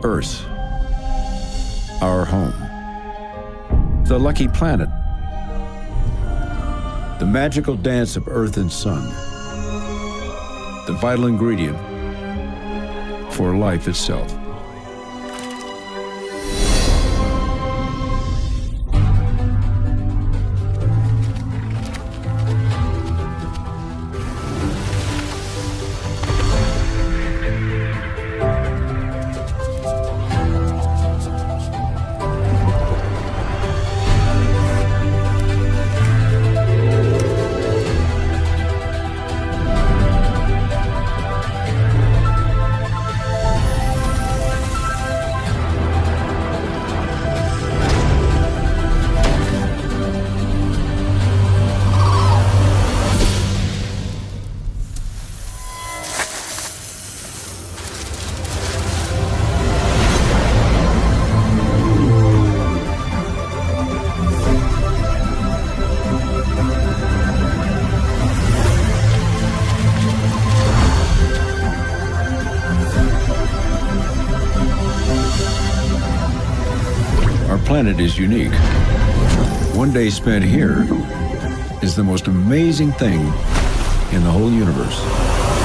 Earth, our home, the lucky planet, the magical dance of Earth and Sun, the vital ingredient for life itself. Our planet is unique. One day spent here is the most amazing thing in the whole universe.